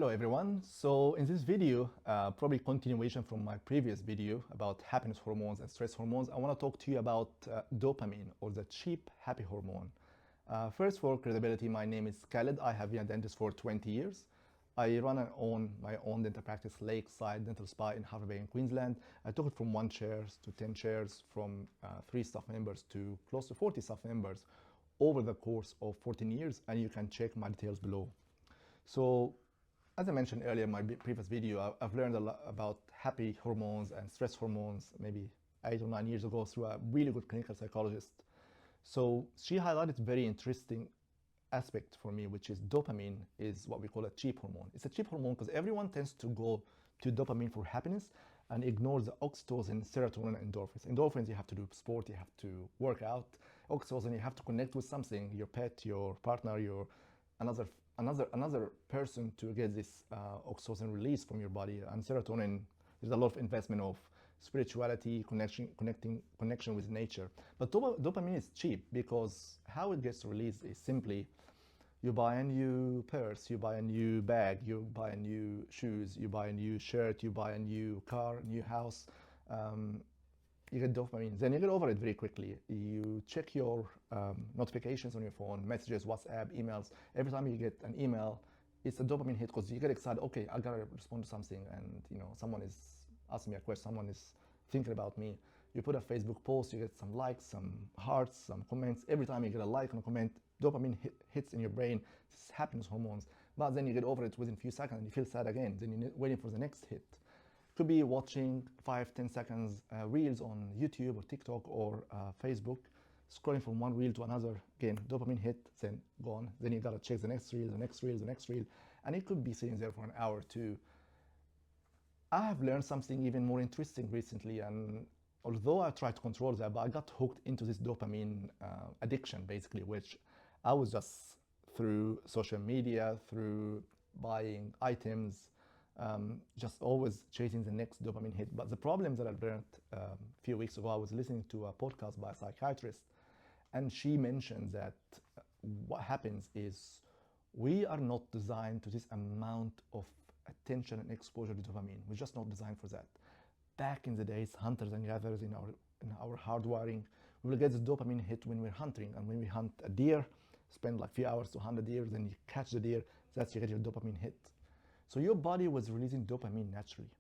Hello everyone. So in this video, probably continuation from my previous video about happiness hormones and stress hormones, I want to talk to you about dopamine, or the cheap happy hormone. First, for credibility, my name is Khaled. I have been a dentist for 20 years. I run and own my own dental practice, Lakeside Dental Spa in Harvey Bay in Queensland. I took it from 1 chair to 10 chairs, from 3 staff members to close to 40 staff members over the course of 14 years, and you can check my details below. So, as I mentioned earlier in my previous video, I've learned a lot about happy hormones and stress hormones maybe 8 or 9 years ago through a really good clinical psychologist. So she highlighted a very interesting aspect for me, which is dopamine is what we call a cheap hormone. It's a cheap hormone because everyone tends to go to dopamine for happiness and ignores the oxytocin, serotonin, and endorphins. Endorphins, you have to do sport, you have to work out. Oxytocin, you have to connect with something, your pet, your partner, your another person to get this oxytocin release from your body. And serotonin, there's a lot of investment of spirituality, connection with nature. But dopamine is cheap because how it gets released is simply you buy a new purse, you buy a new bag, you buy a new shoes, you buy a new shirt, you buy a new car, new house. You get dopamine, then you get over it very quickly. You check your notifications on your phone, messages, WhatsApp, emails. Every time you get an email, it's a dopamine hit because you get excited. Okay, I gotta respond to something, and someone is asking me a question, someone is thinking about me. You put a Facebook post, you get some likes, some hearts, some comments. Every time you get a like and a comment, dopamine hits in your brain. This is happiness hormones. But then you get over it within a few seconds and you feel sad again. Then you're waiting for the next hit. Could be watching 5-10 seconds reels on YouTube or TikTok or Facebook, scrolling from one reel to another. Again, dopamine hit, then gone. Then you gotta check the next reel, the next reel, the next reel, and it could be sitting there for an hour or two. I have learned something even more interesting recently, and although I tried to control that, but I got hooked into this dopamine addiction, basically, which I was just through social media, through buying items, just always chasing the next dopamine hit. But the problem that I learned a few weeks ago, I was listening to a podcast by a psychiatrist, and she mentioned that what happens is we are not designed to this amount of attention and exposure to dopamine. We're just not designed for that. Back in the days, hunters and gatherers, in our hardwiring, we will get this dopamine hit when we're hunting, and when we hunt a deer, spend like a few hours to hunt a deer, then you catch the deer, that's you get your dopamine hit. So your body was releasing dopamine naturally.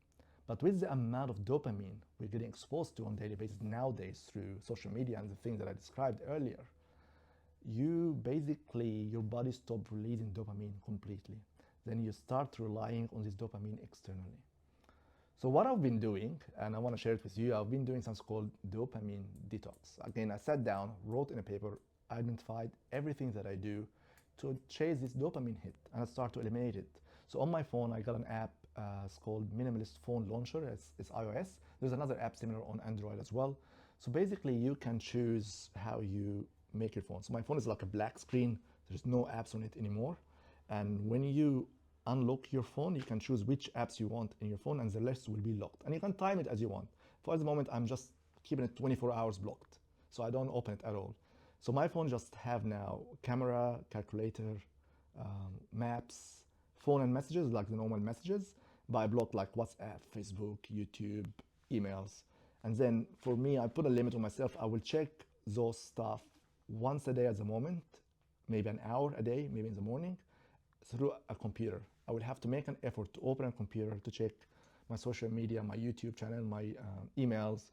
But with the amount of dopamine we're getting exposed to on a daily basis nowadays through social media and the things that I described earlier, your body stopped releasing dopamine completely. Then you start relying on this dopamine externally. So what I've been doing, and I want to share it with you, I've been doing something called dopamine detox. Again, I sat down, wrote in a paper, identified everything that I do to chase this dopamine hit, and I start to eliminate it. So on my phone, I got an app, it's called Minimalist Phone Launcher, it's iOS. There's another app similar on Android as well. So basically you can choose how you make your phone. So my phone is like a black screen, there's no apps on it anymore. And when you unlock your phone, you can choose which apps you want in your phone, and the rest will be locked. And you can time it as you want. For the moment, I'm just keeping it 24 hours blocked, so I don't open it at all. So my phone just have now camera, calculator, maps, phone and messages, like the normal messages, but I block like WhatsApp, Facebook, YouTube, emails. And then for me, I put a limit on myself. I will check those stuff once a day at the moment, maybe an hour a day, maybe in the morning, through a computer. I will have to make an effort to open a computer to check my social media, my YouTube channel, my emails,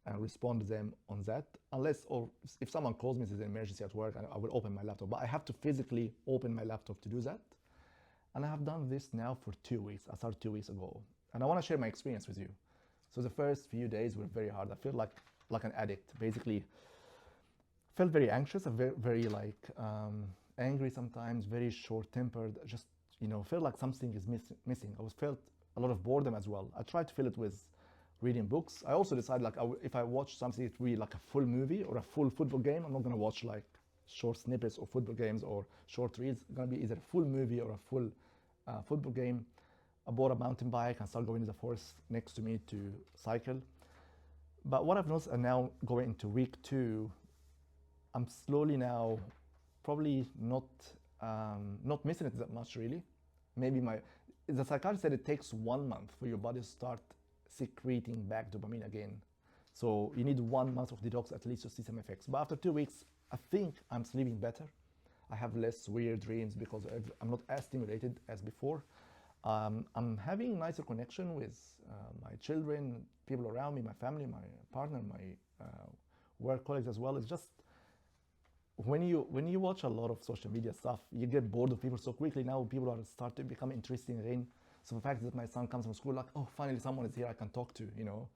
and respond to them on that, unless, or if someone calls me, there's an emergency at work, I will open my laptop, but I have to physically open my laptop to do that. And I have done this now for 2 weeks. I started 2 weeks ago, and I want to share my experience with you. So the first few days were very hard. I feel like an addict, basically. Felt very anxious, very angry sometimes, very short-tempered, just felt like something is missing. I felt a lot of boredom as well. I tried to fill it with reading books. I also decided if I watch something, it's really like a full movie or a full football game. I'm not gonna watch like short snippets of football games or short reels. It's gonna be either a full movie or a full football game. I bought a mountain bike and started going to the forest next to me to cycle. But what I've noticed, and now going into week 2, I'm slowly now probably not missing it that much really. Maybe the psychiatrist said it takes 1 month for your body to start secreting back dopamine again. So you need 1 month of detox at least to see some effects. But after 2 weeks, I think I'm sleeping better. I have less weird dreams because I'm not as stimulated as before. I'm having nicer connection with my children, people around me, my family, my partner, my work colleagues as well. It's just when you watch a lot of social media stuff, you get bored of people so quickly. Now people are starting to become interesting again. So the fact that my son comes from school, like, oh, finally someone is here I can talk to, you know,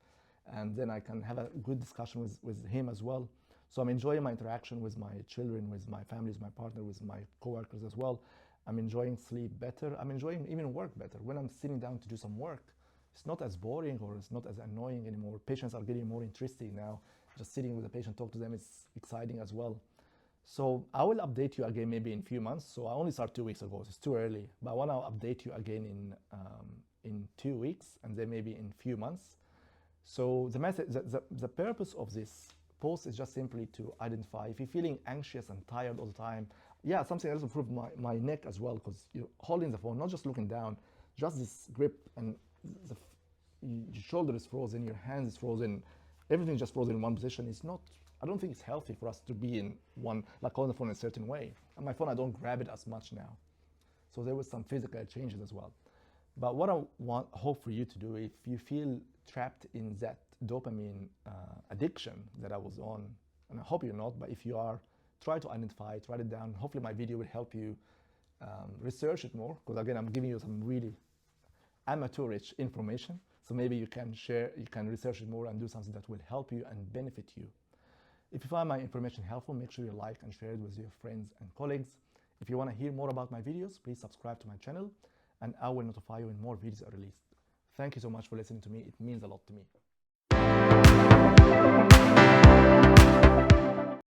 and then I can have a good discussion with him as well. So I'm enjoying my interaction with my children, with my family, with my partner, with my coworkers as well. I'm enjoying sleep better. I'm enjoying even work better. When I'm sitting down to do some work, it's not as boring or it's not as annoying anymore. Patients are getting more interesting now. Just sitting with a patient, talk to them, it's exciting as well. So I will update you again maybe in a few months. So I only started 2 weeks ago, so it's too early. But I want to update you again in 2 weeks and then maybe in a few months. So the message, the purpose of this post is just simply to identify if you're feeling anxious and tired all the time. Yeah, something else improved my neck as well, because you're holding the phone, not just looking down, just this grip, and your shoulder is frozen, your hands is frozen, everything just frozen in one position. It's not, I don't think it's healthy for us to be in one, like holding the phone in a certain way. And my phone, I don't grab it as much now. So there was some physical changes as well. But what I hope for you to do, if you feel trapped in that dopamine addiction that I was on, and I hope you're not, but if you are, try to identify it, write it down. Hopefully my video will help you research it more, because again, I'm giving you some really amateurish information. So maybe you can research it more and do something that will help you and benefit you. If you find my information helpful, make sure you like and share it with your friends and colleagues. If you want to hear more about my videos, please subscribe to my channel, and I will notify you when more videos are released. Thank you so much for listening to me. It means a lot to me.